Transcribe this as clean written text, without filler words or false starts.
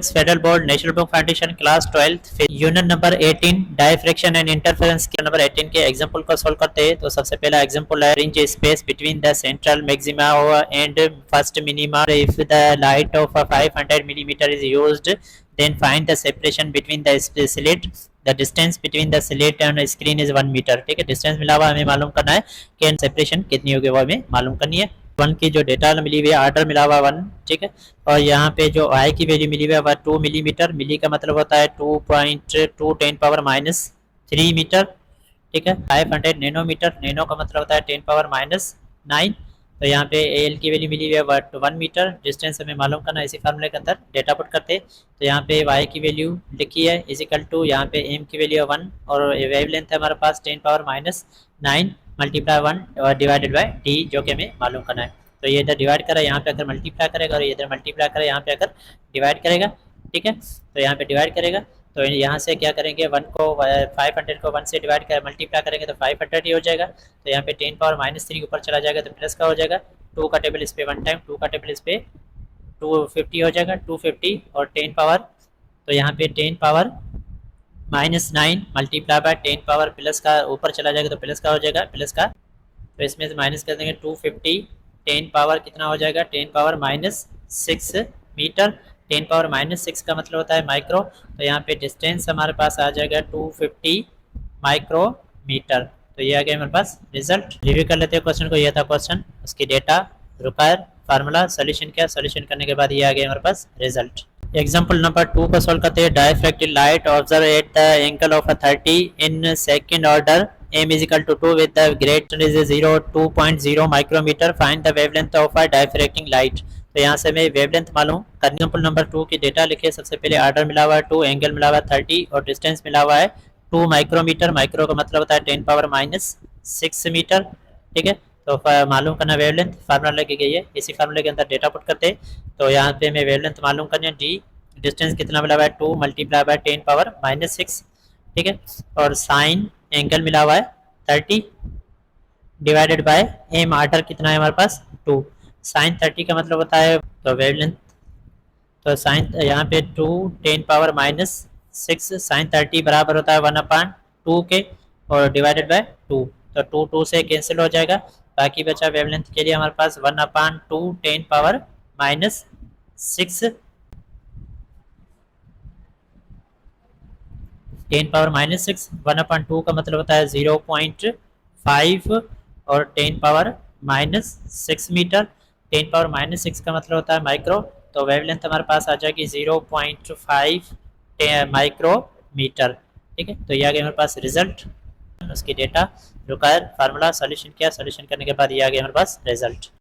6 federal board national book foundation class 12 unit number 18 diffraction and interference के number 18 के example को solve करते हैं। तो सबसे पहला एग्जांपल है arrange space between the central maxima and first minima if the light of 500 millimetre is used then find the separation between the slit the distance between the slit and screen is 1 metre. ठीक है, distance मिला हुआ हमें मालूम करना है कि separation कितनी होगी वो हमें मालूम करनी है। 1 की जो डेटा मिली हुई है, आर्डर मिला हुआ 1, ठीक है, और यहाँ पे जो आई की वैल्यू मिली हुई है वह 2 मिलीमीटर, मिली का मतलब होता है 2.2 10 पावर माइनस 3 मीटर। ठीक है, 500 नैनोमीटर, नैनो का मतलब होता है 10 पावर माइनस 9। तो यहाँ पे एल की वैल्यू मिली हुई है 1 मीटर, डिस्टेंस हमें मालूम करना है, इसी फार्मूले के अंदर डेटा पुट करते। तो यहाँ पे वाई की वैल्यू लिखी है इजिकल टू, यहाँ पे एम की वैल्यू है 1 और वेव लेंथ है हमारे पास 10 पावर माइनस 9 मल्टीप्लाई 1 और डिवाइडेड बाय डी, जो कि हमें मालूम करना है। तो ये इधर डिवाइड करा, यहाँ पे अगर मल्टीप्लाई करेगा, और ये इधर मल्टीप्लाई करा, यहाँ पे अगर डिवाइड करेगा। ठीक है, तो यहाँ पे डिवाइड करेगा तो यहाँ से क्या करेंगे, 1 को 500 को 1 से डिवाइड कर मल्टीप्लाई करेंगे तो 500 ही हो जाएगा। तो यहाँ पे 10 पावर माइनस 3 ऊपर चला जाएगा तो प्लस का हो जाएगा, 2 का टेबल इस पे 1 टाइम, 2 का टेबल इस पे 250 हो जाएगा, 250 और 10 पावर, तो यहाँ पे 10 power minus 9 multiply by 10 power plus का ऊपर चला जाएगा तो प्लस का हो जाएगा, प्लस का, तो इसमें से माइनस कर देंगे 250, 10 पावर कितना हो जाएगा, 10 power minus 6 metre. 10 power minus 6 का मतलब होता है माइक्रो, तो यहाँ पे डिस्टेंस हमारे पास आ जाएगा 250 माइक्रोमीटर। तो ये आ गया हमारे पास रिजल्ट। रिव्यू कर लेते हैं क्वेश्चन को। यह था क्वेश्चन, उसकी डेटा, रिक्वायर, फार्मूला, सोल्यूशन किया, सोल्यूशन करने के बाद ये आ गया हमारे पास रिजल्ट। एग्जाम्पल नंबर 2 को सॉल्व करते हैं। Diffracted light observe at the angle of 30 in second order, m is equal to 2 with the grade is 0 2.0 micrometre, find the wavelength of a diffracting light. तो यहाँ से हमें वेवलेंथ मालूम करनी। Example number 2 की डेटा लिखे। सबसे पहले आर्डर मिला हुआ है 2, एंगल मिला हुआ है 30 और डिस्टेंस मिला हुआ है 2 माइक्रोमीटर। माइक्रो का मतलब होता है 10 पावर माइनस 6 मीटर। ठीक है, तो मालूम करना वेवलेंथ, फार्मूला लगी गई है, इसी फार्मूले के अंदर डेटा पुट करते। तो यहाँ पे हमें वेवलेंथ मालूम करनी है डी, डिस्टेंस कितना मिला हुआ है 2 मल्टीप्लाई बाय 10 पावर माइनस 6। ठीक है, और साइन एंगल मिला हुआ है 30 डिवाइडेड बाय एम, आर्डर कितना है हमारे पास 2। साइन 30 का मतलब होता है तो वेवलेंथ, तो साइन यहाँ पे 2 10 पावर माइनस 6 साइन 30 बराबर होता है 1/2 के और डिवाइडेड बाय 2, तो 2 2 से कैंसिल हो जाएगा, बाकी बचा वेवलेंथ के लिए हमारे पास 1/2 10 पावर माइनस 6 10 पावर माइनस 6, 1/2 का मतलब होता है 0.5 और 10 power minus 6 metre. 10 power minus 6 का मतलब होता है माइक्रो, तो वेवलेंथ हमारे पास आ जाएगी 0.5 माइक्रोमीटर। ठीक है, तो ये आ गया हमारे पास रिजल्ट, उसकी डेटा, रिक्वायर, फार्मूला, सोल्यूशन किया, सोल्यूशन करने के बाद ये आ गया हमारे पास रिजल्ट।